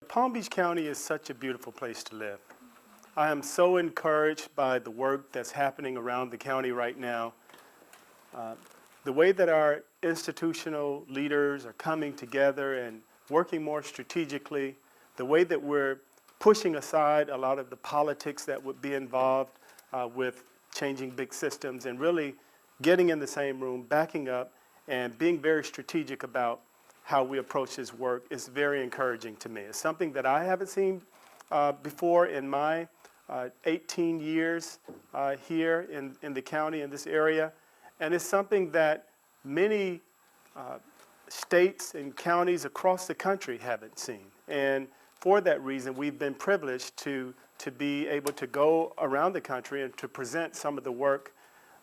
Palm Beach County is such a beautiful place to live. I am so encouraged by the work that's happening around the county right now. The way that our institutional leaders are coming together and working more strategically, the way that we're pushing aside a lot of the politics that would be involved with changing big systems and really getting in the same room, backing up, and being very strategic about how we approach this work is very encouraging to me. It's something that I haven't seen before in my 18 years here in the county, in this area. And it's something that many states and counties across the country haven't seen. And for that reason, we've been privileged to be able to go around the country and to present some of the work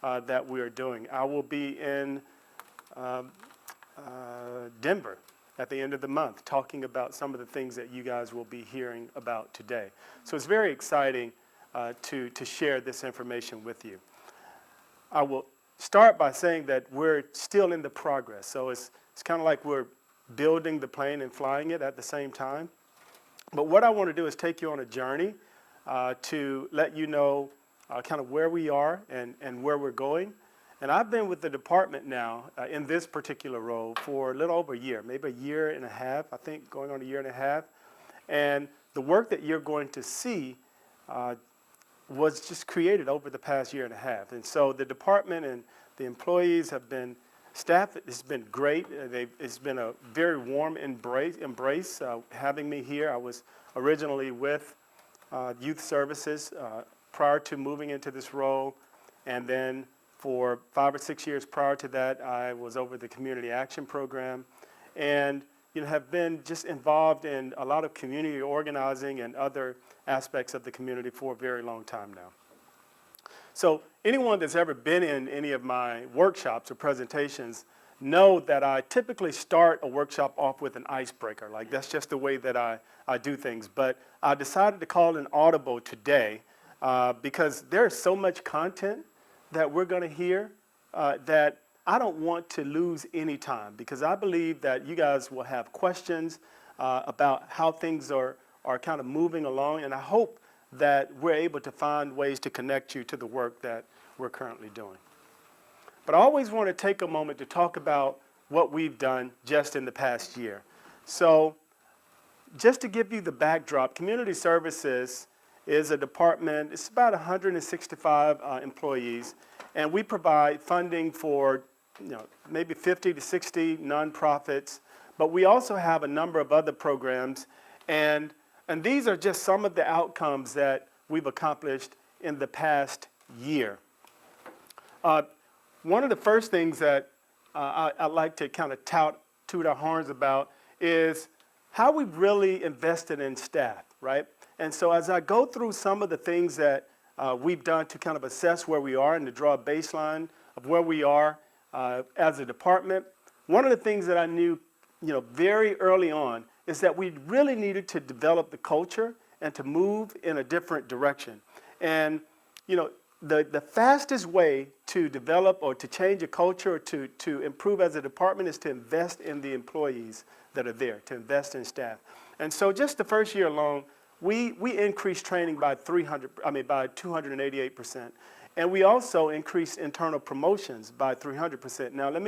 that we are doing. I will be in Denver at the end of the month talking about some of the things that you guys will be hearing about today. So it's very exciting to share this information with you. I will start by saying that we're still in the progress. So it's kind of like we're building the plane and flying it at the same time. But what I want to do is take you on a journey to let you know kind of where we are and where we're going. And I've been with the department now in this particular role for a little over a year, maybe a year and a half, I think going on a year and a half. And the work that you're going to see was just created over the past year and a half. And so the department and the employees have been, staff has been great. It's been a very warm embrace having me here. I was originally with Youth Services prior to moving into this role, and then for 5 or 6 years prior to that, I was over the Community Action Program, and have been just involved in a lot of community organizing and other aspects of the community for a very long time now. So anyone that's ever been in any of my workshops or presentations know that I typically start a workshop off with an icebreaker. Like that's just the way that I do things. But I decided to call an audible today because there's so much content that we're going to hear that I don't want to lose any time, because I believe that you guys will have questions about how things are kind of moving along, and I hope that we're able to find ways to connect you to the work that we're currently doing. But I always want to take a moment to talk about what we've done just in the past year. So just to give you the backdrop, Community Services is a department. It's about 165 employees, and we provide funding for maybe 50 to 60 nonprofits, but we also have a number of other programs, and these are just some of the outcomes that we've accomplished in the past year. One of the first things that I'd like to kind of toot our horns about is how we've really invested in staff, right? And so as I go through some of the things that we've done to kind of assess where we are and to draw a baseline of where we are as a department, one of the things that I knew very early on is that we really needed to develop the culture and to move in a different direction. And the fastest way to develop or to change a culture or to improve as a department is to invest in the employees that are there, to invest in staff. And so just the first year alone, we increased training by 288%. And we also increased internal promotions by 300%. Now let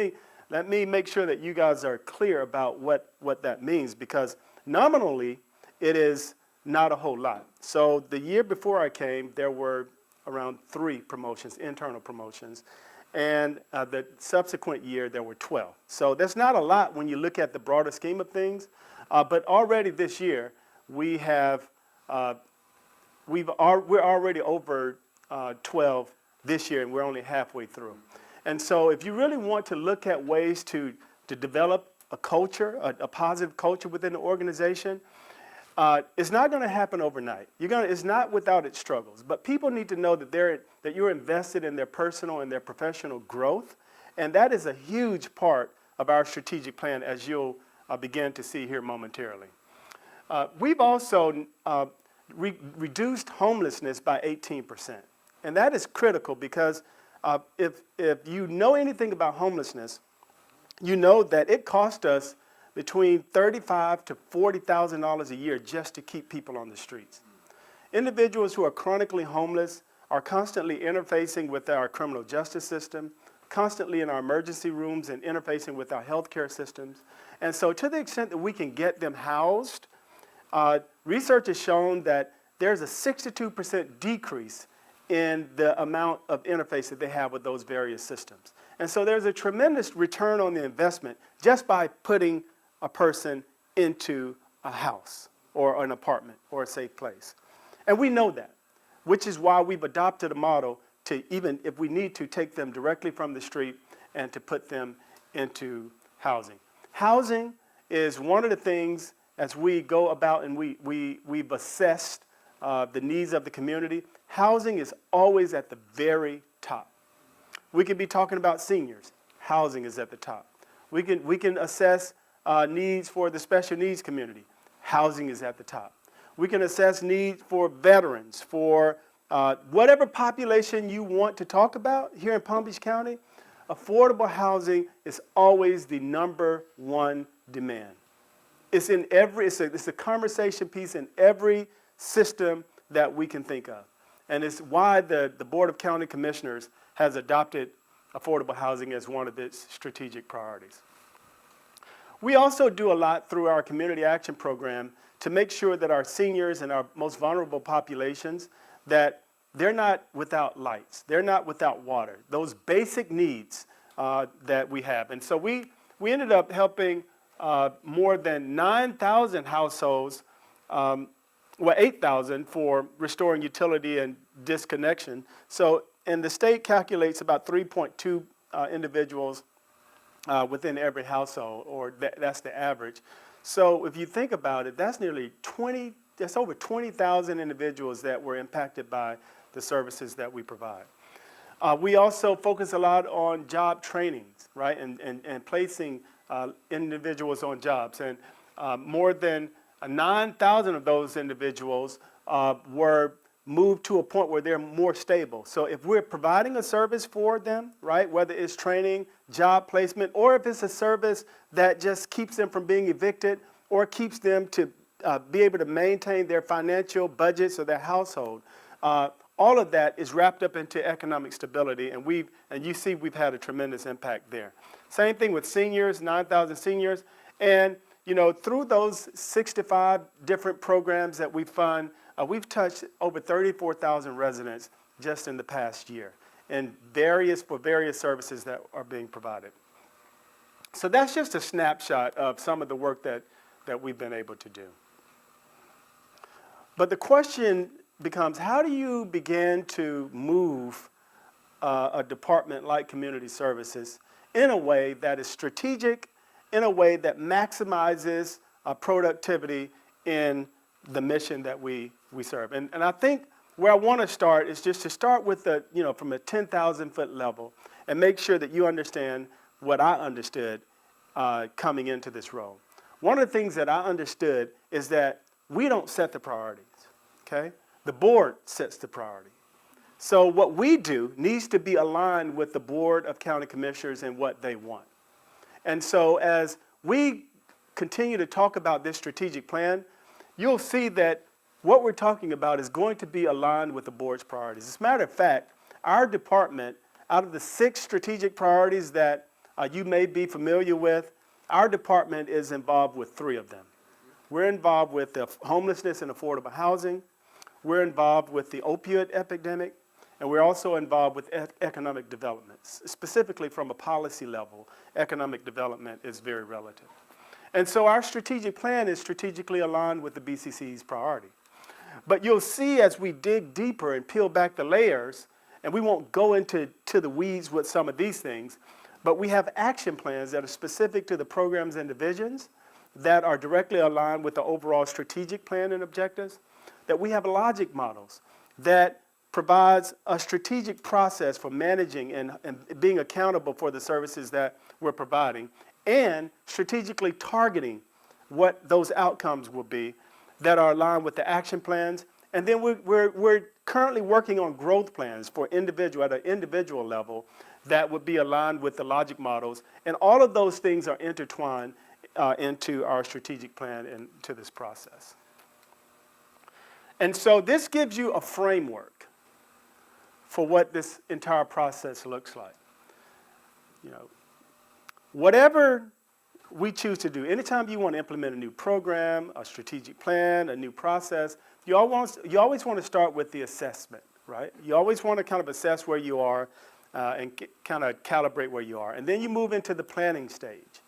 me make sure that you guys are clear about what that means, because nominally it is not a whole lot. So the year before I came, there were around 3 promotions, internal promotions. And the subsequent year, there were 12. So that's not a lot when you look at the broader scheme of things. But already this year, we're already over 12 this year, and we're only halfway through. And so if you really want to look at ways to develop a culture, a positive culture within the organization, it's not going to happen overnight. It's not without its struggles. But people need to know that you're invested in their personal and their professional growth, and that is a huge part of our strategic plan, as you'll begin to see here momentarily. We've also reduced homelessness by 18%. And that is critical because if you know anything about homelessness, you know that it cost us between $35,000 to $40,000 a year just to keep people on the streets. Individuals who are chronically homeless are constantly interfacing with our criminal justice system, constantly in our emergency rooms and interfacing with our healthcare systems. And so to the extent that we can get them housed, research has shown that there's a 62% decrease in the amount of interface that they have with those various systems. And so there's a tremendous return on the investment just by putting a person into a house or an apartment or a safe place. And we know that, which is why we've adopted a model to, even if we need to, take them directly from the street and to put them into housing. Housing is one of the things, as we go about and we've assessed the needs of the community, housing is always at the very top. We could be talking about seniors. Housing is at the top. We can assess needs for the special needs community. Housing is at the top. We can assess needs for veterans, for whatever population you want to talk about here in Palm Beach County. Affordable housing is always the #1 demand. It's in every, it's a conversation piece in every system that we can think of. And it's why the Board of County Commissioners has adopted affordable housing as one of its strategic priorities. We also do a lot through our community action program to make sure that our seniors and our most vulnerable populations, that they're not without lights, they're not without water, those basic needs that we have. And so we ended up helping more than 9,000 households, 8,000 for restoring utility and disconnection. So, and the state calculates about 3.2 individuals within every household, or that's the average. So if you think about it, that's that's over 20,000 individuals that were impacted by the services that we provide. We also focus a lot on job trainings, right, and placing individuals on jobs. And more than 9,000 of those individuals were moved to a point where they're more stable. So if we're providing a service for them, right, whether it's training, job placement, or if it's a service that just keeps them from being evicted or keeps them to be able to maintain their financial budgets or their household, all of that is wrapped up into economic stability, and you see we've had a tremendous impact there. Same thing with seniors, 9,000 seniors, and through those 65 different programs that we fund, we've touched over 34,000 residents just in the past year, and for various services that are being provided. So that's just a snapshot of some of the work that we've been able to do. But the question becomes, how do you begin to move a department like Community Services in a way that is strategic, in a way that maximizes productivity in the mission that we serve? And I think where I want to start is just to start with from a 10,000-foot level and make sure that you understand what I understood coming into this role. One of the things that I understood is that we don't set the priorities, okay? The board sets the priority. So what we do needs to be aligned with the Board of County Commissioners and what they want. And so as we continue to talk about this strategic plan, you'll see that what we're talking about is going to be aligned with the board's priorities. As a matter of fact, our department, out of the 6 strategic priorities that you may be familiar with, our department is involved with 3 of them. We're involved with the homelessness and affordable housing. We're involved with the opioid epidemic, and we're also involved with economic development. Specifically from a policy level, economic development is very relative. And so our strategic plan is strategically aligned with the BCC's priority. But you'll see as we dig deeper and peel back the layers, and we won't go into the weeds with some of these things, but we have action plans that are specific to the programs and divisions that are directly aligned with the overall strategic plan and objectives, that we have logic models that provides a strategic process for managing and being accountable for the services that we're providing, and strategically targeting what those outcomes will be that are aligned with the action plans. And then we're currently working on growth plans for at an individual level that would be aligned with the logic models. And all of those things are intertwined into our strategic plan and to this process. And so this gives you a framework for what this entire process looks like. You know, whatever we choose to do, anytime you want to implement a new program, a strategic plan, a new process, you always want to start with the assessment, right? You always want to kind of assess where you are and kind of calibrate where you are. And then you move into the planning stage.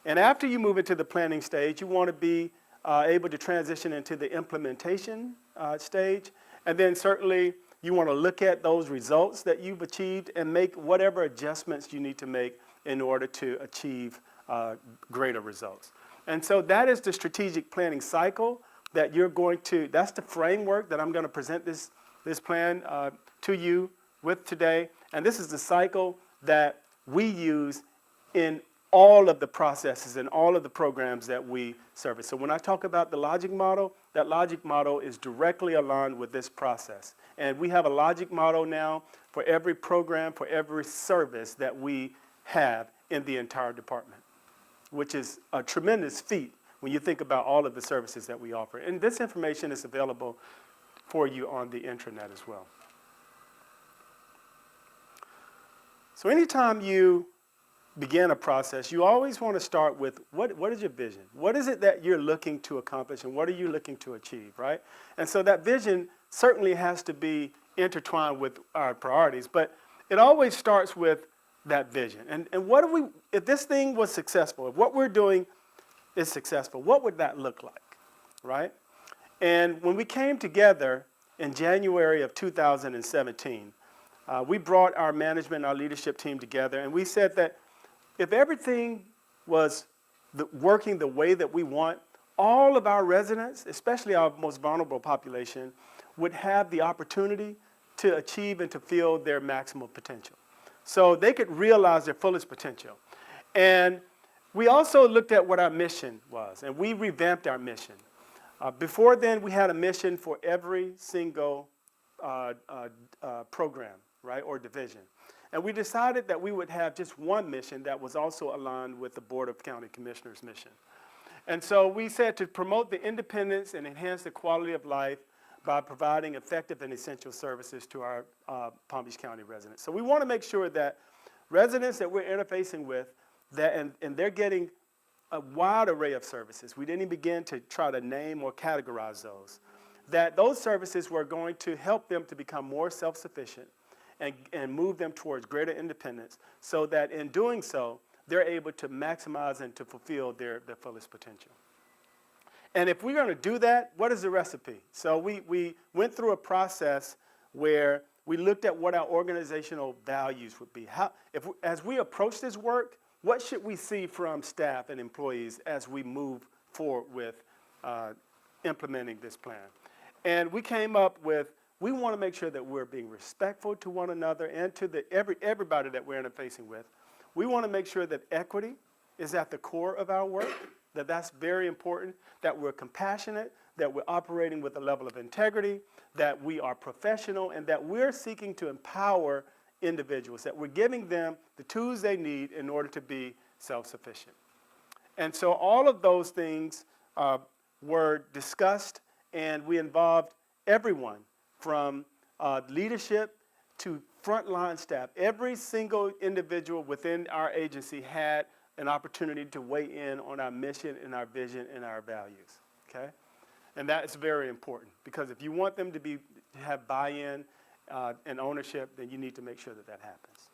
And after you move into the planning stage, you want to be able to transition into the implementation stage. And then certainly you want to look at those results that you've achieved and make whatever adjustments you need to make in order to achieve greater results. And so that is the strategic planning cycle that you're going to, that's the framework that I'm going to present this plan to you with today. And this is the cycle that we use in all of the processes and all of the programs that we service. So when I talk about the logic model, that logic model is directly aligned with this process. And we have a logic model now for every program, for every service that we have in the entire department, which is a tremendous feat when you think about all of the services that we offer. And this information is available for you on the intranet as well. So anytime you begin a process, you always want to start with what is your vision? What is it that you're looking to accomplish and what are you looking to achieve, right? And so that vision certainly has to be intertwined with our priorities, but it always starts with that vision. And what do we, if this thing was successful, if what we're doing is successful, what would that look like, right? And when we came together in January of 2017, we brought our management, our leadership team together, and we said that if everything was working the way that we want, all of our residents, especially our most vulnerable population, would have the opportunity to achieve and to feel their maximum potential. So they could realize their fullest potential. And we also looked at what our mission was, and we revamped our mission. Before then, we had a mission for every single program, right, or division. And we decided that we would have just one mission that was also aligned with the Board of County Commissioners' mission. And so we said to promote the independence and enhance the quality of life by providing effective and essential services to our Palm Beach County residents. So we want to make sure that residents that we're interfacing with, and they're getting a wide array of services. We didn't even begin to try to name or categorize those. That those services were going to help them to become more self-sufficient and move them towards greater independence so that in doing so, they're able to maximize and to fulfill their fullest potential. And if we're going to do that, what is the recipe? So we went through a process where we looked at what our organizational values would be. As we approach this work, what should we see from staff and employees as we move forward with implementing this plan? And we came up with, we want to make sure that we're being respectful to one another and to everybody that we're interfacing with. We want to make sure that equity is at the core of our work, that's very important, that we're compassionate, that we're operating with a level of integrity, that we are professional, and that we're seeking to empower individuals, that we're giving them the tools they need in order to be self-sufficient. And so all of those things were discussed, and we involved everyone from leadership to frontline staff. Every single individual within our agency had an opportunity to weigh in on our mission and our vision and our values, okay? And that is very important because if you want them to have buy-in and ownership, then you need to make sure that that happens.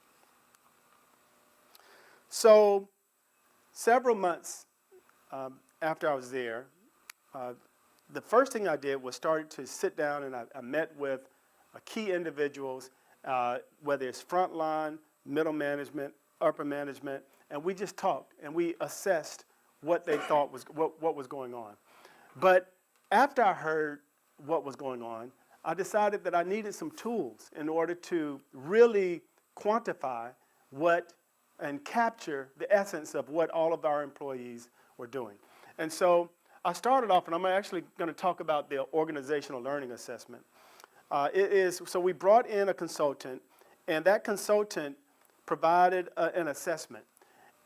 So several months after I was there, the first thing I did was start to sit down and I met with key individuals, whether it's frontline, middle management, upper management, and we just talked and we assessed what they thought was what was going on. But after I heard what was going on, I decided that I needed some tools in order to really quantify and capture the essence of what all of our employees were doing. And so I started off, and I'm actually going to talk about the organizational learning assessment. So we brought in a consultant, and that consultant provided an assessment.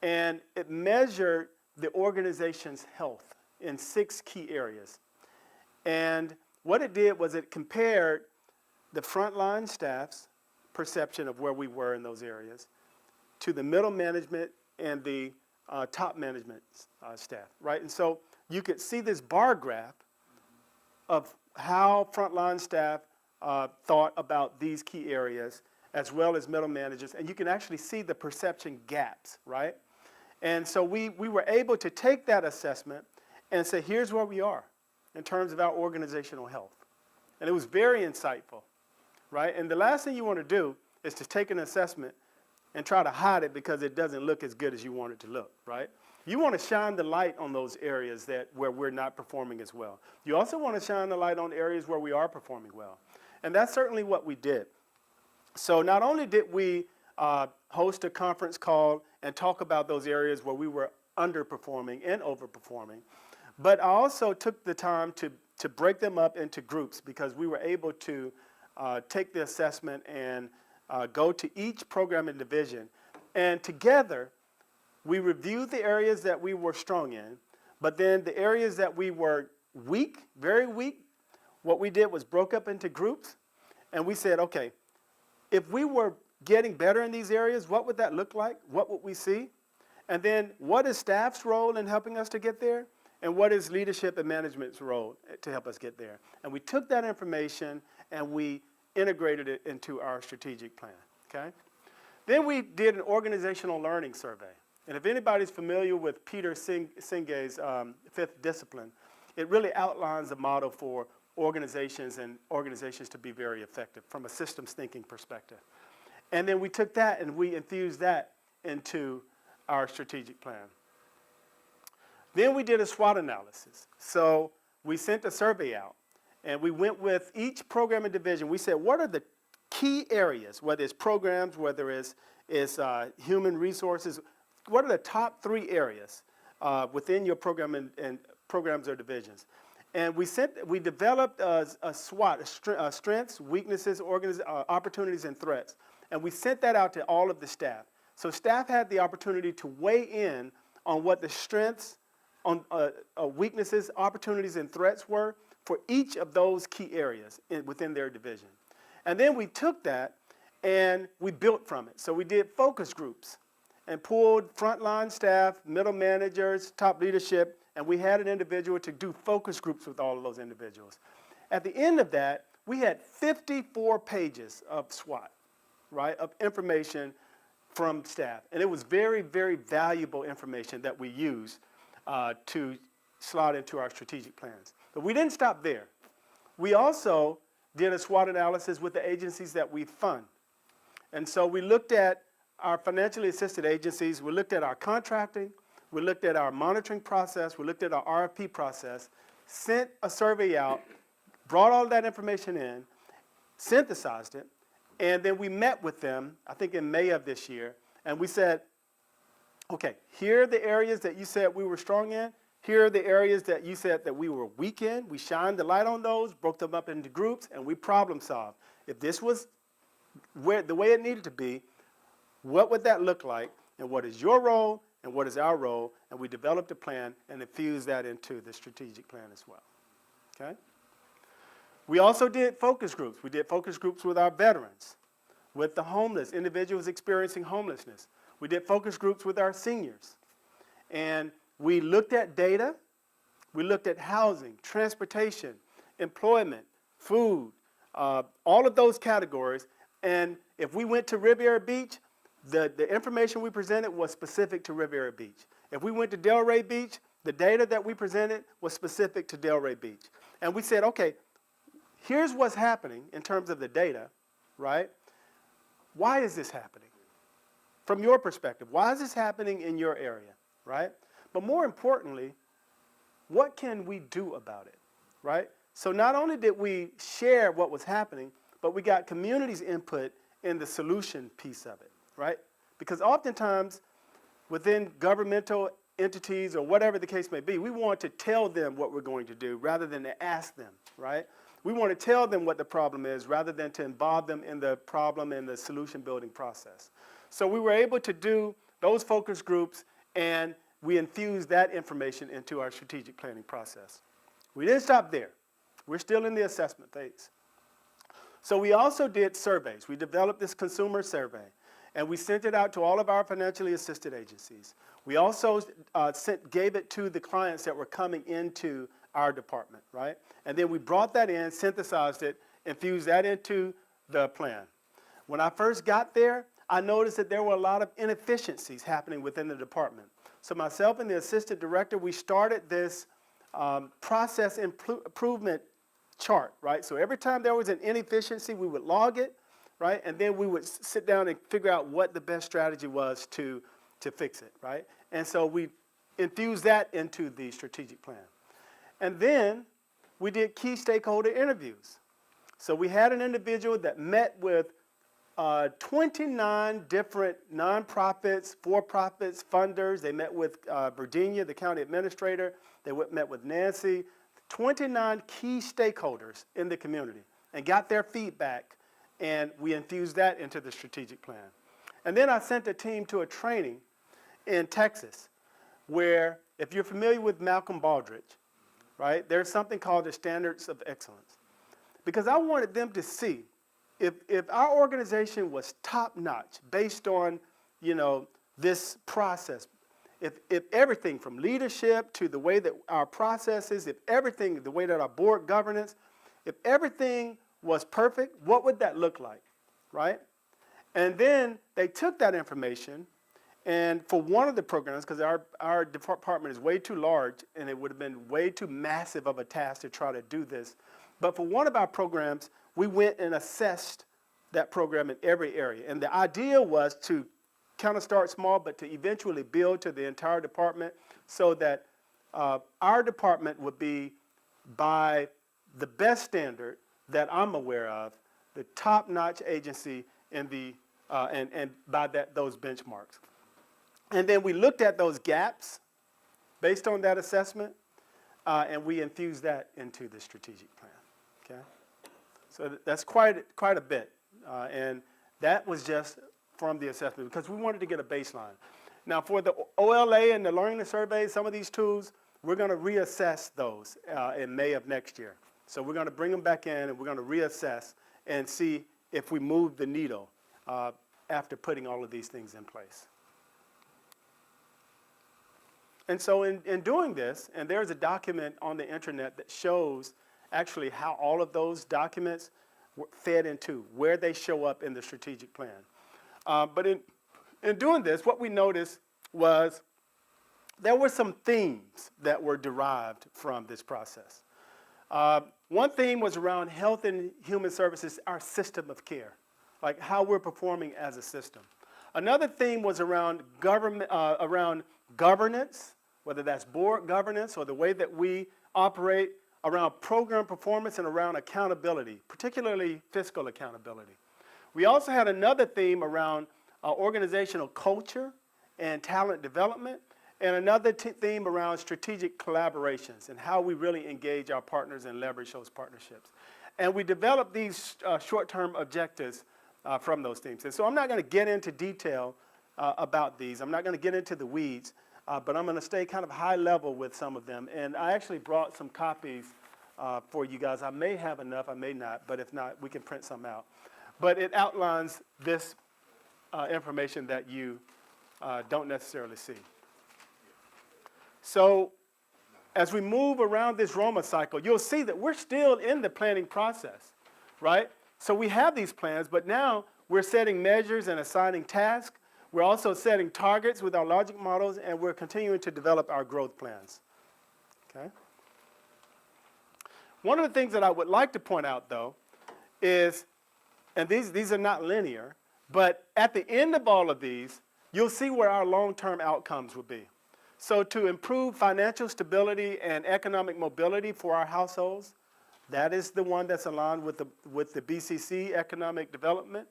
And it measured the organization's health in 6 key areas. And what it did was it compared the frontline staff's perception of where we were in those areas to the middle management and the top management staff, right? And so you could see this bar graph of how frontline staff thought about these key areas, as well as middle managers, and you can actually see the perception gaps, right? And so we were able to take that assessment and say, here's where we are in terms of our organizational health. And it was very insightful, right? And the last thing you want to do is to take an assessment and try to hide it because it doesn't look as good as you want it to look, right? You want to shine the light on those areas where we're not performing as well. You also want to shine the light on areas where we are performing well. And that's certainly what we did. So not only did we host a conference call and talk about those areas where we were underperforming and overperforming, but I also took the time to break them up into groups because we were able to take the assessment and go to each program and division. And together, we reviewed the areas that we were strong in, but then the areas that we were weak, very weak, what we did was broke up into groups, and we said, okay, if we were getting better in these areas, what would that look like? What would we see? And then what is staff's role in helping us to get there? And what is leadership and management's role to help us get there? And we took that information and we integrated it into our strategic plan, okay? Then we did an organizational learning survey. And if anybody's familiar with Peter Senge's 5th discipline, it really outlines a model for organizations to be very effective from a systems thinking perspective. And then we took that and we infused that into our strategic plan. Then we did a SWOT analysis. So we sent a survey out and we went with each program and division. We said, what are the key areas, whether it's programs, whether it's human resources, what are the top 3 areas within your program and programs or divisions? And we developed a SWOT, strengths, weaknesses, opportunities, and threats. And we sent that out to all of the staff. So staff had the opportunity to weigh in on what the strengths, weaknesses, opportunities, and threats were for each of those key areas within their division. And then we took that and we built from it. So we did focus groups and pulled frontline staff, middle managers, top leadership, and we had an individual to do focus groups with all of those individuals. At the end of that, we had 54 pages of SWOT, right, of information from staff. And it was very, very valuable information that we used to slot into our strategic plans. But we didn't stop there. We also did a SWOT analysis with the agencies that we fund. And so we looked at our financially assisted agencies, we looked at our contracting, we looked at our monitoring process, we looked at our RFP process, sent a survey out, brought all that information in, synthesized it, and then we met with them, I think in May of this year, and we said, okay, here are the areas that you said we were strong in, here are the areas that you said that we were weak in, we shined the light on those, broke them up into groups, and we problem solved. If this was the way it needed to be, what would that look like, and what is your role, and what is our role, and we developed a plan and infused that into the strategic plan as well, okay? We also did focus groups. We did focus groups with our veterans, with the homeless, individuals experiencing homelessness. We did focus groups with our seniors. And we looked at data, we looked at housing, transportation, employment, food, all of those categories. And if we went to Riviera Beach, the information we presented was specific to Riviera Beach. If we went to Delray Beach, the data that we presented was specific to Delray Beach. And we said, okay, here's what's happening in terms of the data, right? Why is this happening? From your perspective, why is this happening in your area, right? But more importantly, what can we do about it, right? So not only did we share what was happening, but we got community's input in the solution piece of it, right? Because oftentimes within governmental entities or whatever the case may be, we want to tell them what we're going to do rather than to ask them, right? We want to tell them what the problem is rather than to involve them in the problem and the solution building process. So we were able to do those focus groups and we infused that information into our strategic planning process. We didn't stop there. We're still in the assessment phase. So we also did surveys. We developed this consumer survey, and we sent it out to all of our financially assisted agencies. We also gave it to the clients that were coming into our department, right? And then we brought that in, synthesized it, infused that into the plan. When I first got there, I noticed that there were a lot of inefficiencies happening within the department. So myself and the assistant director, we started this process improvement chart, right? So every time there was an inefficiency, we would log it, right? And then we would sit down and figure out what the best strategy was to fix it, right? And so we infused that into the strategic plan. And then we did key stakeholder interviews. So we had an individual that met with 29 different nonprofits, for-profits, funders. They met with Virginia, the county administrator. They met with Nancy. 29 key stakeholders in the community and got their feedback, and we infused that into the strategic plan. And then I sent a team to a training in Texas where, if you're familiar with Malcolm Baldrige, right, there's something called the Standards of Excellence. Because I wanted them to see if our organization was top-notch based on, this process, if everything from leadership to the way that our processes, if everything, the way that our board governance, if everything was perfect, what would that look like, right? And then they took that information, and for one of the programs, because our department is way too large and it would have been way too massive of a task to try to do this, but for one of our programs, we went and assessed that program in every area. And the idea was to kind of start small, but to eventually build to the entire department so that our department would be, by the best standard that I'm aware of, the top-notch agency in the, and by those benchmarks. And then we looked at those gaps based on that assessment, and we infused that into the strategic plan, okay? So that's quite a bit, and that was just from the assessment because we wanted to get a baseline. Now for the OLA and the learning surveys, some of these tools, we're going to reassess those in May of next year. So we're going to bring them back in and we're going to reassess and see if we move the needle after putting all of these things in place. And so in doing this, and there's a document on the internet that shows actually how all of those documents fed into, where they show up in the strategic plan. But in doing this, what we noticed was there were some themes that were derived from this process. One theme was around health and human services, our system of care, like how we're performing as a system. Another theme was around governance, whether that's board governance or the way that we operate, around program performance and around accountability, particularly fiscal accountability. We also had another theme around organizational culture and talent development, and another theme around strategic collaborations and how we really engage our partners and leverage those partnerships. And we developed these short-term objectives from those themes. And so I'm not going to get into detail about these. I'm not going to get into the weeds, but I'm going to stay kind of high level with some of them. And I actually brought some copies for you guys. I may have enough, I may not, but if not, we can print some out. But it outlines this information that you don't necessarily see. So as we move around this Roma cycle, you'll see that we're still in the planning process, right? So we have these plans, but now we're setting measures and assigning tasks. We're also setting targets with our logic models, and we're continuing to develop our growth plans, okay? One of the things that I would like to point out, though, is, and these are not linear, but at the end of all of these, you'll see where our long-term outcomes will be. So to improve financial stability and economic mobility for our households, that is the one that's aligned with the BCC economic development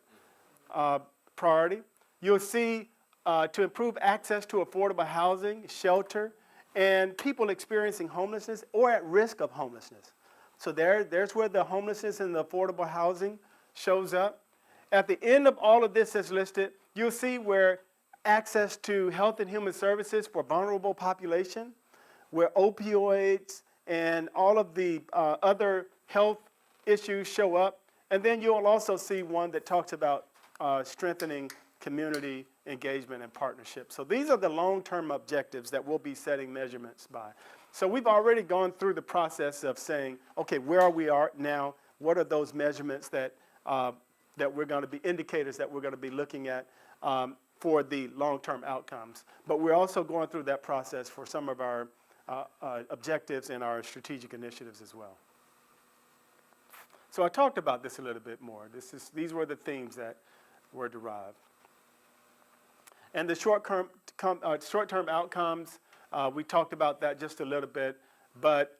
priority. You'll see to improve access to affordable housing, shelter, and people experiencing homelessness or at risk of homelessness. So there's where the homelessness and the affordable housing shows up. At the end of all of this that's listed, you'll see where access to health and human services for vulnerable population, where opioids and all of the other health issues show up. And then you'll also see one that talks about strengthening community engagement and partnership. So these are the long-term objectives that we'll be setting measurements by. So we've already gone through the process of saying, okay, where are we now? What are those measurements that we're going to be, indicators that we're going to be looking at for the long-term outcomes? But we're also going through that process for some of our objectives and our strategic initiatives as well. So I talked about this a little bit more. These were the themes that were derived. And the short-term outcomes, we talked about that just a little bit, but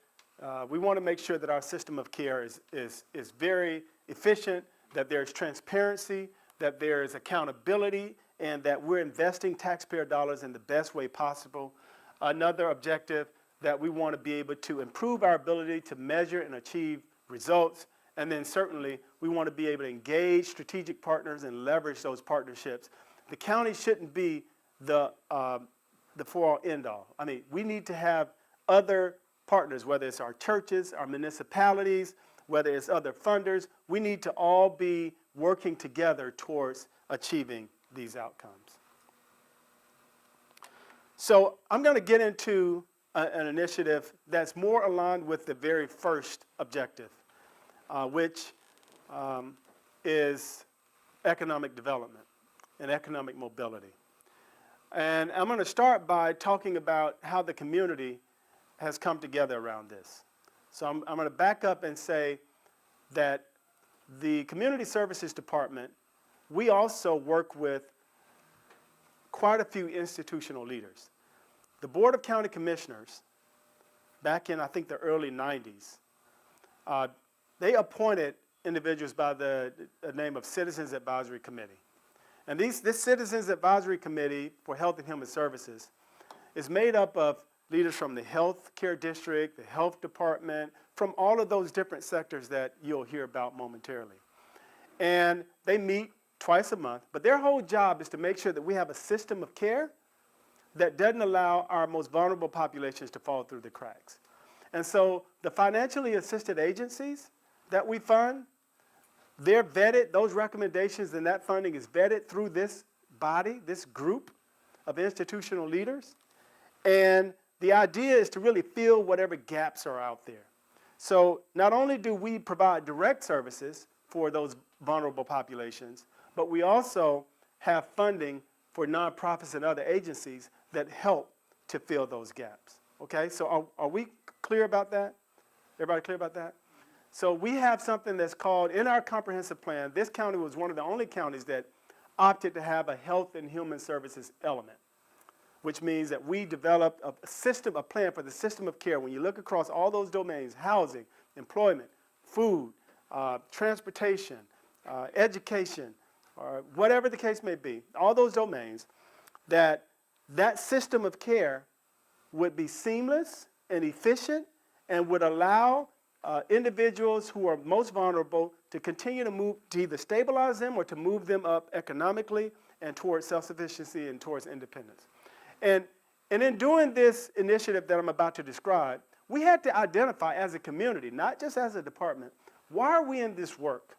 we want to make sure that our system of care is very efficient, that there's transparency, that there is accountability, and that we're investing taxpayer dollars in the best way possible. Another objective, that we want to be able to improve our ability to measure and achieve results. And then certainly, we want to be able to engage strategic partners and leverage those partnerships. The county shouldn't be the for-all, end-all. I mean, we need to have other partners, whether it's our churches, our municipalities, whether it's other funders. We need to all be working together towards achieving these outcomes. So I'm going to get into an initiative that's more aligned with the very first objective, which is economic development and economic mobility. And I'm going to start by talking about how the community has come together around this. So I'm going to back up and say that the Community Services Department, we also work with quite a few institutional leaders. The Board of County Commissioners, back in, I think, the early 90s, they appointed individuals by the name of Citizens Advisory Committee. And this Citizens Advisory Committee for Health and Human Services is made up of leaders from the health care district, the health department, from all of those different sectors that you'll hear about momentarily. And they meet twice a month, but their whole job is to make sure that we have a system of care that doesn't allow our most vulnerable populations to fall through the cracks. And so the financially assisted agencies that we fund, they're vetted, those recommendations and that funding is vetted through this body, this group of institutional leaders. And the idea is to really fill whatever gaps are out there. So not only do we provide direct services for those vulnerable populations, but we also have funding for nonprofits and other agencies that help to fill those gaps. Okay, so are we clear about that? Everybody clear about that? So we have something that's called, in our comprehensive plan, this county was one of the only counties that opted to have a health and human services element, which means that we developed a system, a plan for the system of care. When you look across all those domains, housing, employment, food, transportation, education, or whatever the case may be, all those domains, that system of care would be seamless and efficient and would allow individuals who are most vulnerable to continue to move, to either stabilize them or to move them up economically and towards self-sufficiency and towards independence. And in doing this initiative that I'm about to describe, we had to identify as a community, not just as a department, why are we in this work?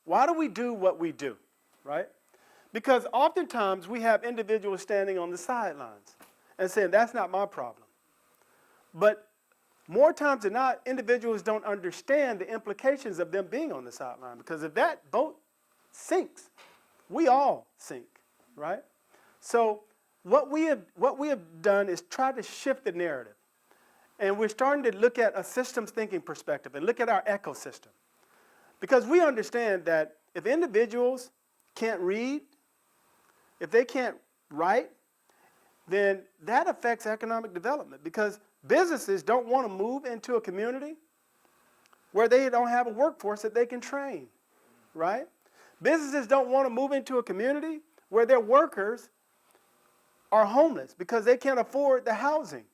Why do we do what we do, right? Because oftentimes we have individuals standing on the sidelines and saying, that's not my problem. But more times than not, individuals don't understand the implications of them being on the sideline, because if that boat sinks, we all sink, right? So what we have done is try to shift the narrative. And we're starting to look at a systems thinking perspective and look at our ecosystem. Because we understand that if individuals can't read, if they can't write, then that affects economic development, because businesses don't want to move into a community where they don't have a workforce that they can train, right? Businesses don't want to move into a community where their workers are homeless because they can't afford the housing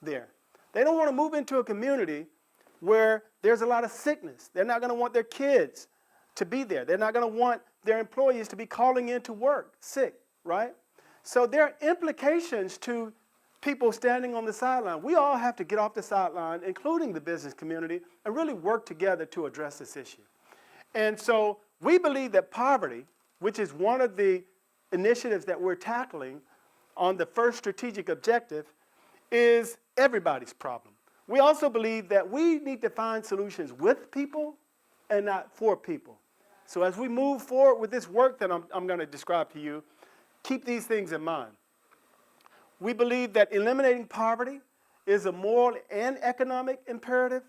there. They don't want to move into a community where there's a lot of sickness. They're not going to want their kids to be there. They're not going to want their employees to be calling in to work sick, right? So there are implications to people standing on the sideline. We all have to get off the sideline, including the business community, and really work together to address this issue. And so we believe that poverty, which is one of the initiatives that we're tackling on the first strategic objective, is everybody's problem. We also believe that we need to find solutions with people and not for people. So as we move forward with this work that I'm going to describe to you, keep these things in mind. We believe that eliminating poverty is a moral and economic imperative,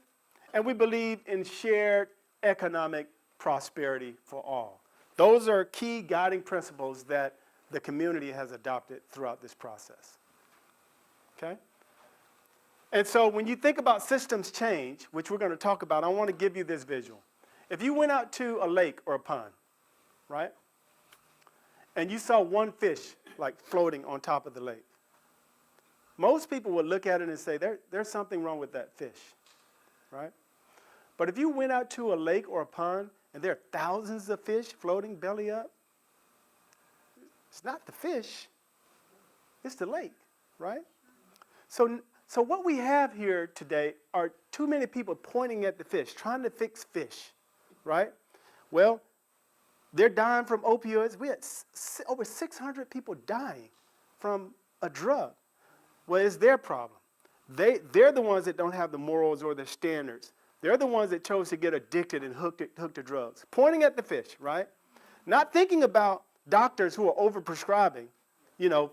and we believe in shared economic prosperity for all. Those are key guiding principles that the community has adopted throughout this process. Okay? And so when you think about systems change, which we're going to talk about, I want to give you this visual. If you went out to a lake or a pond, right, and you saw one fish like floating on top of the lake, most people would look at it and say, there's something wrong with that fish, right? But if you went out to a lake or a pond and there are thousands of fish floating belly up, it's not the fish, it's the lake, right? So what we have here today are too many people pointing at the fish, trying to fix fish, right? Well, they're dying from opioids. We had over 600 people dying from a drug. Well, it's their problem. They're the ones that don't have the morals or the standards. They're the ones that chose to get addicted and hooked to drugs. Pointing at the fish, right? Not thinking about doctors who are overprescribing,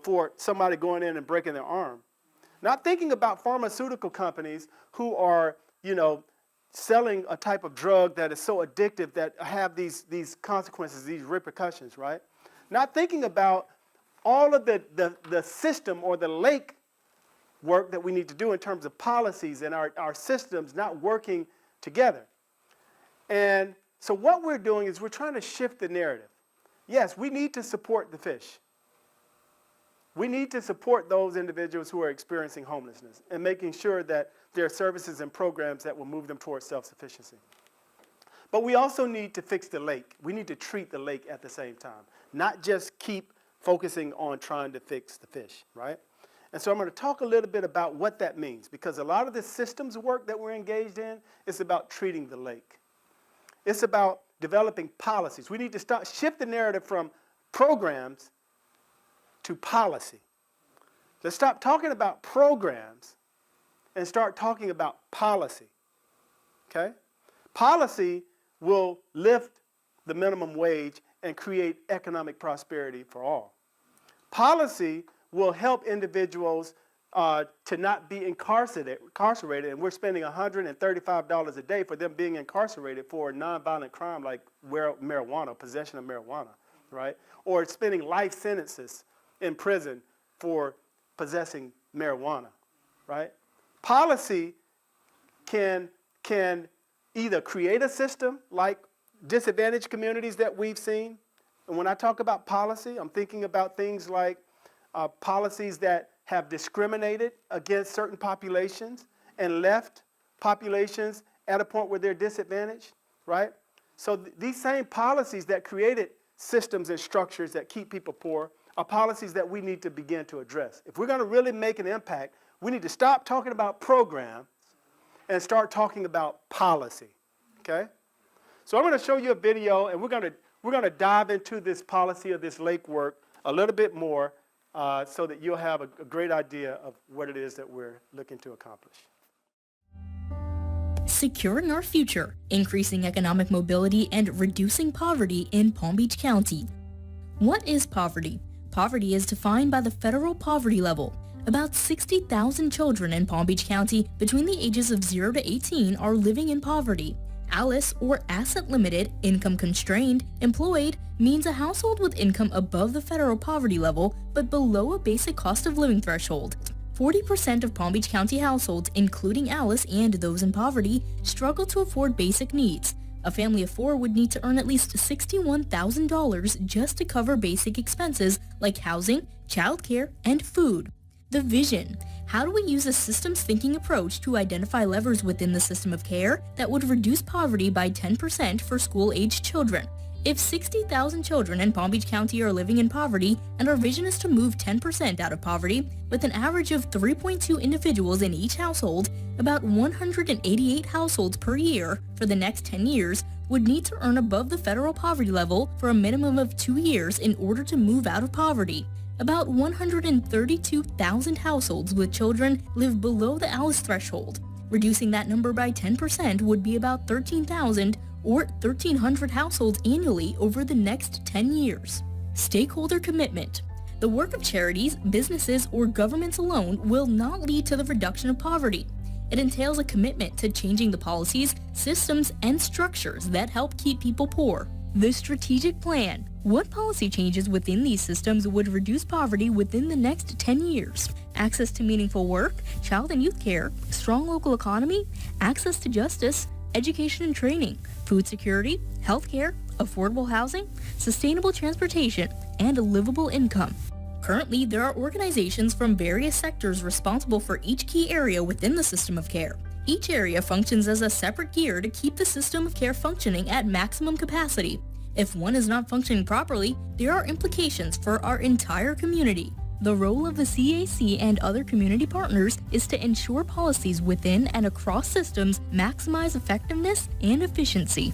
for somebody going in and breaking their arm. Not thinking about pharmaceutical companies who are, selling a type of drug that is so addictive that have these consequences, these repercussions, right? Not thinking about all of the system or the lake work that we need to do in terms of policies and our systems not working together. And so what we're doing is we're trying to shift the narrative. Yes, we need to support the fish. We need to support those individuals who are experiencing homelessness and making sure that there are services and programs that will move them towards self-sufficiency. But we also need to fix the lake. We need to treat the lake at the same time, not just keep focusing on trying to fix the fish, right? And so I'm going to talk a little bit about what that means, because a lot of the systems work that we're engaged in is about treating the lake. It's about developing policies. We need to shift the narrative from programs to policy. Let's stop talking about programs and start talking about policy. Okay? Policy will lift the minimum wage and create economic prosperity for all. Policy will help individuals to not be incarcerated, and we're spending $135 a day for them being incarcerated for a nonviolent crime like marijuana, possession of marijuana, right? Or spending life sentences in prison for possessing marijuana, right? Policy can either create a system like disadvantaged communities that we've seen, and when I talk about policy, I'm thinking about things like policies that have discriminated against certain populations and left populations at a point where they're disadvantaged, right? So these same policies that created systems and structures that keep people poor are policies that we need to begin to address. If we're going to really make an impact, we need to stop talking about programs and start talking about policy, okay? So I'm going to show you a video, and we're going to dive into this policy of this lake work a little bit more so that you'll have a great idea of what it is that we're looking to accomplish. Securing our future, increasing economic mobility, and reducing poverty in Palm Beach County. What is poverty? Poverty is defined by the federal poverty level. About 60,000 children in Palm Beach County between the ages of 0 to 18 are living in poverty. ALICE, or Asset Limited, Income Constrained, Employed, means a household with income above the federal poverty level but below a basic cost of living threshold. 40% of Palm Beach County households, including ALICE and those in poverty, struggle to afford basic needs. A family of 4 would need to earn at least $61,000 just to cover basic expenses like housing, childcare, and food. The vision. How do we use a systems thinking approach to identify levers within the system of care that would reduce poverty by 10% for school-aged children, If 60,000 children in Palm Beach County are living in poverty, and our vision is to move 10% out of poverty, with an average of 3.2 individuals in each household, about 188 households per year for the next 10 years would need to earn above the federal poverty level for a minimum of 2 years in order to move out of poverty. About 132,000 households with children live below the ALICE threshold. Reducing that number by 10% would be about 13,000 or 1,300 households annually over the next 10 years. Stakeholder commitment. The work of charities, businesses, or governments alone will not lead to the reduction of poverty. It entails a commitment to changing the policies, systems, and structures that help keep people poor. The strategic plan. What policy changes within these systems would reduce poverty within the next 10 years? Access to meaningful work, child and youth care, strong local economy, access to justice, education and training, food security, healthcare, affordable housing, sustainable transportation, and a livable income. Currently, there are organizations from various sectors responsible for each key area within the system of care. Each area functions as a separate gear to keep the system of care functioning at maximum capacity. If one is not functioning properly, there are implications for our entire community. The role of the CAC and other community partners is to ensure policies within and across systems maximize effectiveness and efficiency.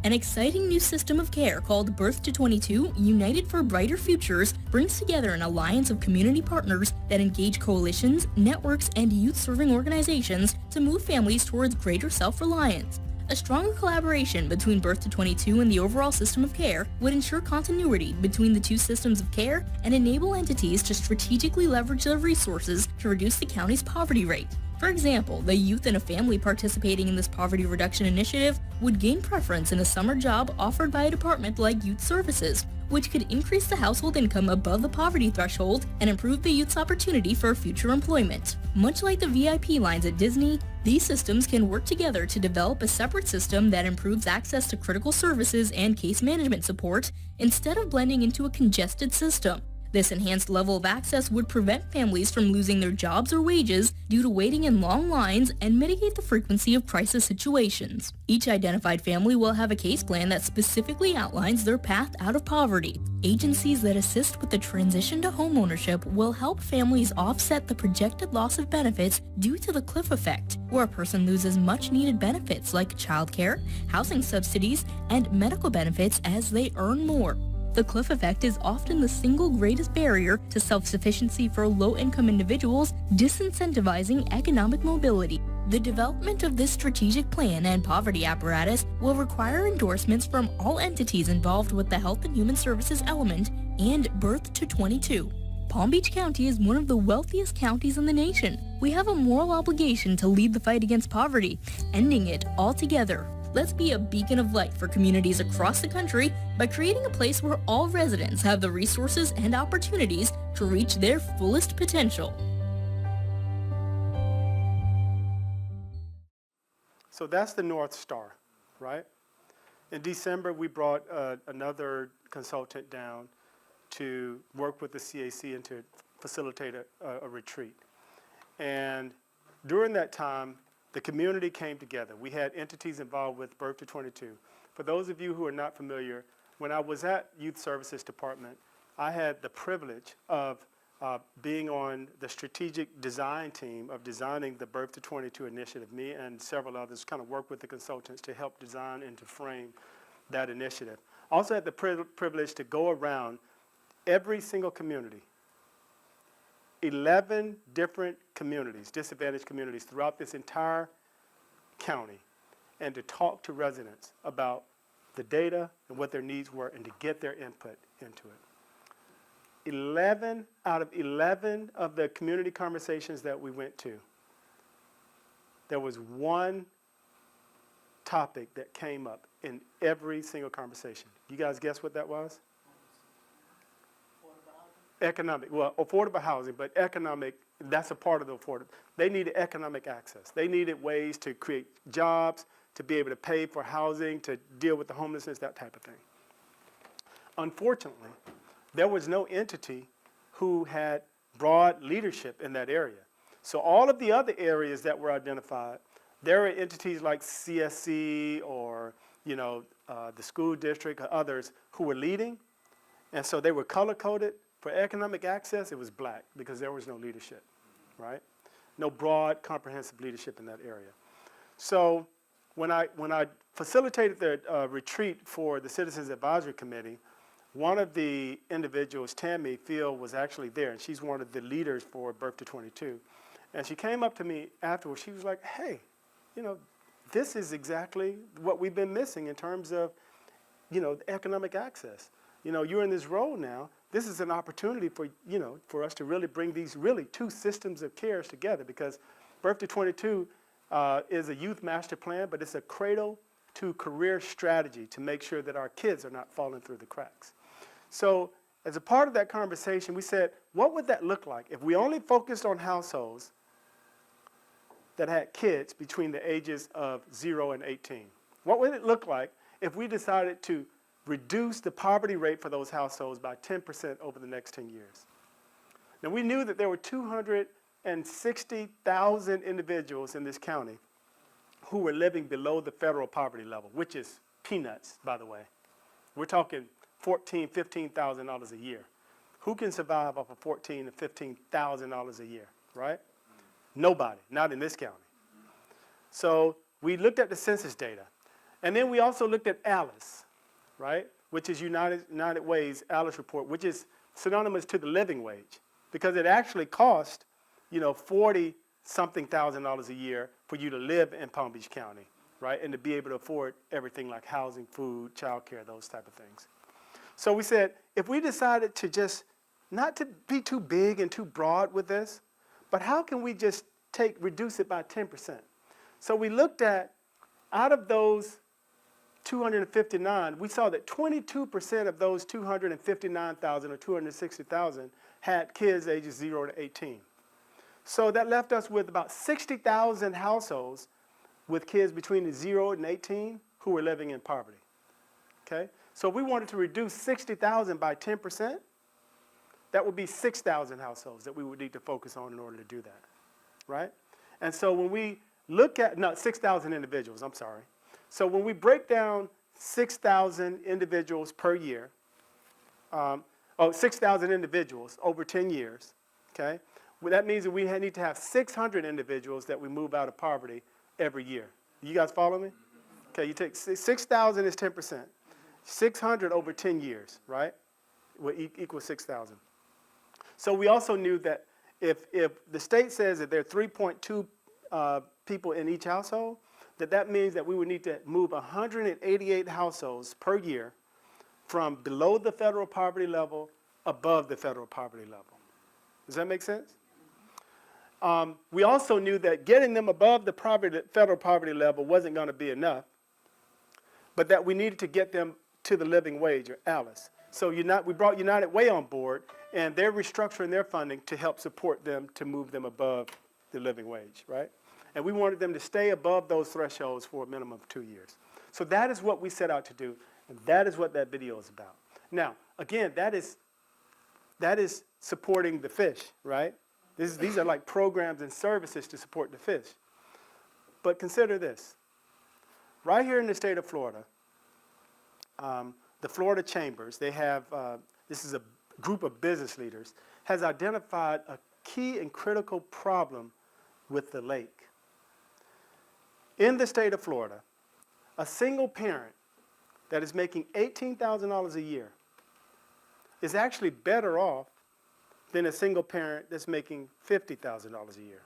An exciting new system of care called Birth to 22 United for Brighter Futures brings together an alliance of community partners that engage coalitions, networks, and youth-serving organizations to move families towards greater self-reliance. A stronger collaboration between Birth to 22 and the overall system of care would ensure continuity between the two systems of care and enable entities to strategically leverage their resources to reduce the county's poverty rate. For example, the youth in a family participating in this poverty reduction initiative would gain preference in a summer job offered by a department like Youth Services, which could increase the household income above the poverty threshold and improve the youth's opportunity for future employment. Much like the VIP lines at Disney, these systems can work together to develop a separate system that improves access to critical services and case management support instead of blending into a congested system. This enhanced level of access would prevent families from losing their jobs or wages due to waiting in long lines and mitigate the frequency of crisis situations. Each identified family will have a case plan that specifically outlines their path out of poverty. Agencies that assist with the transition to homeownership will help families offset the projected loss of benefits due to the cliff effect, where a person loses much needed benefits like childcare, housing subsidies, and medical benefits as they earn more. The cliff effect is often the single greatest barrier to self-sufficiency for low-income individuals, disincentivizing economic mobility. The development of this strategic plan and poverty apparatus will require endorsements from all entities involved with the Health and Human Services element and Birth to 22. Palm Beach County is one of the wealthiest counties in the nation. We have a moral obligation to lead the fight against poverty, ending it altogether. Let's be a beacon of light for communities across the country by creating a place where all residents have the resources and opportunities to reach their fullest potential. So that's the North Star, right? In December, we brought another consultant down to work with the CAC and to facilitate a retreat. And during that time, the community came together. We had entities involved with Birth to 22. For those of you who are not familiar, when I was at Youth Services Department, I had the privilege of being on the strategic design team of designing the Birth to 22 initiative. Me and several others kind of worked with the consultants to help design and to frame that initiative. I also had the privilege to go around every single community, 11 different communities, disadvantaged communities throughout this entire county, and to talk to residents about the data and what their needs were and to get their input into it. 11 out of 11 of the community conversations that we went to, there was one topic that came up in every single conversation. You guys guess what that was? Affordable housing, but economic, that's a part of the affordable. They needed economic access. They needed ways to create jobs, to be able to pay for housing, to deal with the homelessness, that type of thing. Unfortunately, there was no entity who had broad leadership in that area. So all of the other areas that were identified, there are entities like CSC or the school district, or others who were leading. And so they were color-coded. For economic access, it was black because there was no leadership, right? No broad, comprehensive leadership in that area. So when I facilitated the retreat for the Citizens Advisory Committee, one of the individuals, Tammy Field, was actually there, and she's one of the leaders for Birth to 22. And she came up to me afterwards. She was like, hey, you know, this is exactly what we've been missing in terms of, you know, economic access. You know, you're in this role now. This is an opportunity for, you know, for us to really bring these really two systems of cares together, because Birth to 22 is a youth master plan, but it's a cradle to career strategy to make sure that our kids are not falling through the cracks. So as a part of that conversation, we said, what would that look like if we only focused on households that had kids between the ages of 0 and 18? What would it look like if we decided to reduce the poverty rate for those households by 10% over the next 10 years? Now, we knew that there were 260,000 individuals in this county who were living below the federal poverty level, which is peanuts, by the way. We're talking $14,000, $15,000 a year. Who can survive off of $14,000 to $15,000 a year, right? Nobody, not in this county. So we looked at the census data. And then we also looked at ALICE, right, which is United Way's ALICE report, which is synonymous to the living wage, because it actually cost, you know, $40-something thousand a year for you to live in Palm Beach County, right, and to be able to afford everything like housing, food, childcare, those type of things. So we said, if we decided to just not to be too big and too broad with this, but how can we just reduce it by 10%? So we looked at, out of those 259, we saw that 22% of those 259,000 or 260,000 had kids ages 0 to 18. So that left us with about 60,000 households with kids between the 0 and 18 who were living in poverty. Okay? So if we wanted to reduce 60,000 by 10%, that would be 6,000 households that we would need to focus on in order to do that, right? And so when we look at, 6,000 individuals, I'm sorry. So when we break down 6,000 individuals per year, 6,000 individuals over 10 years, okay? Well, that means that we need to have 600 individuals that we move out of poverty every year. You guys follow me? Okay, you take 6,000 is 10%. 600 over 10 years, right, will equal 6,000. So we also knew that if the state says that there are 3.2 people in each household, that means that we would need to move 188 households per year from below the federal poverty level above the federal poverty level. Does that make sense? We also knew that getting them above the federal poverty level wasn't going to be enough, but that we needed to get them to the living wage, or ALICE. So we brought United Way on board, and they're restructuring their funding to help support them to move them above the living wage, right? And we wanted them to stay above those thresholds for a minimum of 2 years. So that is what we set out to do, and that is what that video is about. Now, again, that is supporting the fish, right? These are like programs and services to support the fish. But consider this. Right here in the state of Florida, the Florida Chambers, they have, this is a group of business leaders, has identified a key and critical problem with the lake. In the state of Florida, a single parent that is making $18,000 a year is actually better off than a single parent that's making $50,000 a year.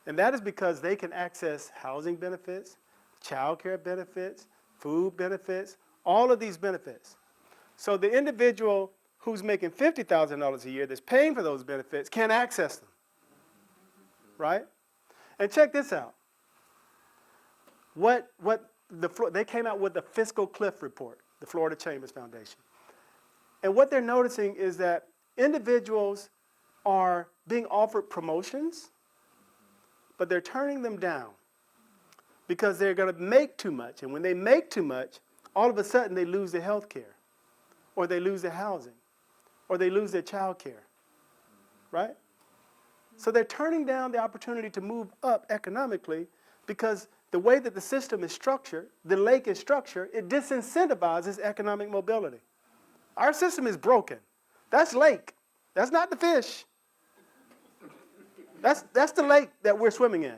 And that is because they can access housing benefits, child care benefits, food benefits, all of these benefits. So the individual who's making $50,000 a year that's paying for those benefits can't access them, right? And check this out. They came out with the Fiscal Cliff Report, the Florida Chambers Foundation. And what they're noticing is that individuals are being offered promotions, but they're turning them down because they're going to make too much. And when they make too much, all of a sudden they lose their health care, or they lose their housing, or they lose their child care, right? So they're turning down the opportunity to move up economically because the way that the system is structured, the lake is structured, it disincentivizes economic mobility. Our system is broken. That's lake. That's not the fish. That's the lake that we're swimming in,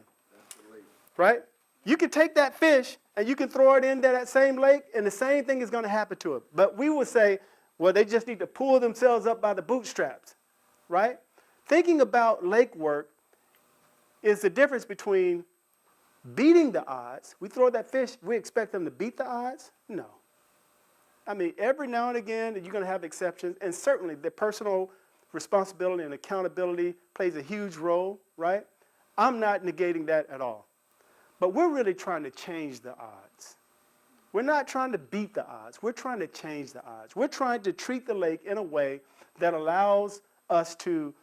right? You can take that fish and you can throw it into that same lake and the same thing is going to happen to it. But we would say, well, they just need to pull themselves up by the bootstraps, right? Thinking about lake work is the difference between beating the odds. We throw that fish, we expect them to beat the odds? No. I mean, every now and again, you're going to have exceptions, and certainly the personal responsibility and accountability plays a huge role, right? I'm not negating that at all. But we're really trying to change the odds. We're not trying to beat the odds. We're trying to change the odds. We're trying to treat the lake in a way that allows us to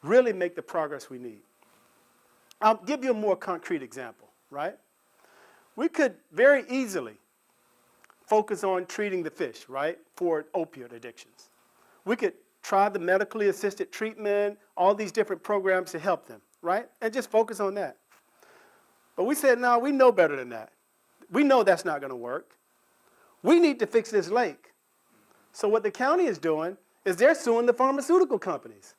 really make the progress we need. I'll give you a more concrete example, right? We could very easily focus on treating the fish, right, for opioid addictions. We could try the medically assisted treatment, all these different programs to help them, right, and just focus on that. But we said, no, we know better than that. We know that's not going to work. We need to fix this lake. So what the county is doing is they're suing the pharmaceutical companies,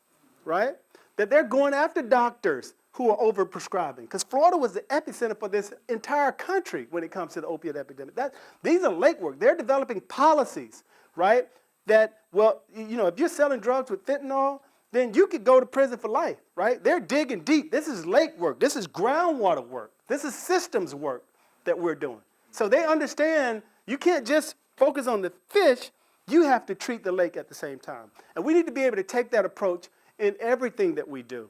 right, that they're going after doctors who are overprescribing. Because Florida was the epicenter for this entire country when it comes to the opioid epidemic. These are lake work. They're developing policies, right, that, well, you know, if you're selling drugs with fentanyl, then you could go to prison for life, right? They're digging deep. This is lake work. This is groundwater work. This is systems work that we're doing. So they understand you can't just focus on the fish. You have to treat the lake at the same time. And we need to be able to take that approach in everything that we do,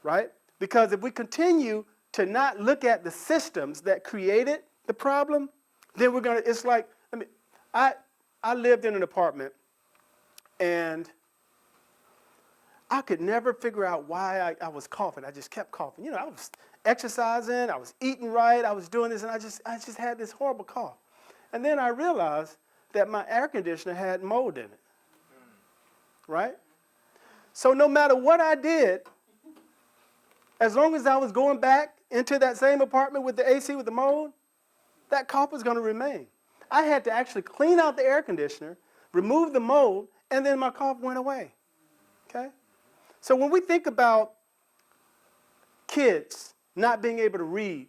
right? Because if we continue to not look at the systems that created the problem, then we're going to, it's like, I lived in an apartment and I could never figure out why I was coughing. I just kept coughing. You know, I was exercising, I was eating right, I was doing this, and I just had this horrible cough. And then I realized that my air conditioner had mold in it, right? So no matter what I did, as long as I was going back into that same apartment with the AC with the mold, that cough was going to remain. I had to actually clean out the air conditioner, remove the mold, and then my cough went away, okay? So when we think about kids not being able to read,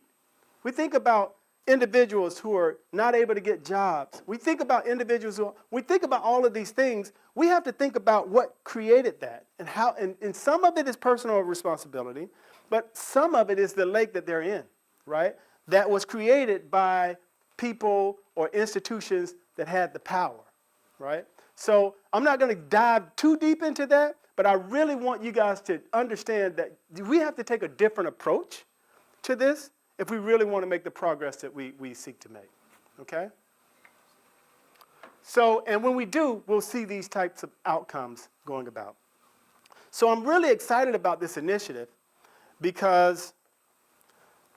we think about individuals who are not able to get jobs. We think about individuals we think about all of these things. We have to think about what created that and how, and some of it is personal responsibility, but some of it is the lake that they're in, right? That was created by people or institutions that had the power, right? So I'm not going to dive too deep into that, but I really want you guys to understand that we have to take a different approach to this if we really want to make the progress that we seek to make, okay? So, and when we do, we'll see these types of outcomes going about. So I'm really excited about this initiative because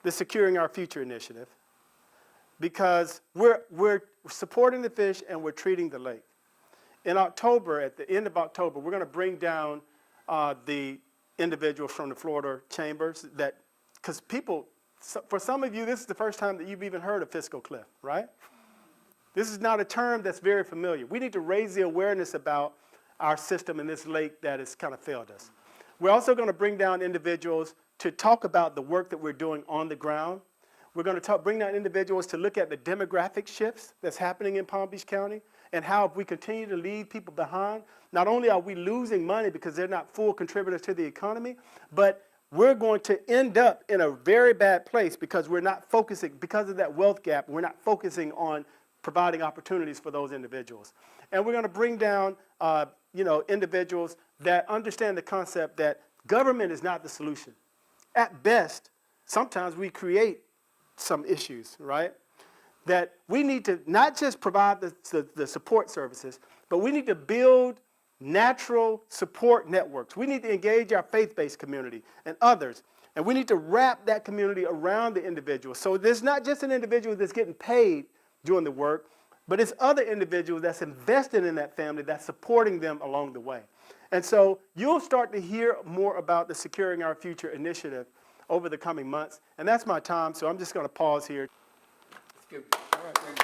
the Securing Our Future initiative, because we're supporting the fish and we're treating the lake. In October, at the end of October, we're going to bring down the individuals from the Florida chambers that, because people, for some of you, this is the first time that you've even heard of fiscal cliff, right? This is not a term that's very familiar. We need to raise the awareness about our system in this lake that has kind of failed us. We're also going to bring down individuals to talk about the work that we're doing on the ground. We're going to bring down individuals to look at the demographic shifts that's happening in Palm Beach County and how if we continue to leave people behind, not only are we losing money because they're not full contributors to the economy, but we're going to end up in a very bad place because we're not focusing, because of that wealth gap, we're not focusing on providing opportunities for those individuals. And we're going to bring down individuals that understand the concept that government is not the solution. At best, sometimes we create some issues, right? That we need to not just provide the support services, but we need to build natural support networks. We need to engage our faith-based community and others. And we need to wrap that community around the individual. So there's not just an individual that's getting paid doing the work, but it's other individuals that's invested in that family that's supporting them along the way. And so you'll start to hear more about the Securing Our Future initiative over the coming months. And that's my time, so I'm just going to pause here. Good. All right.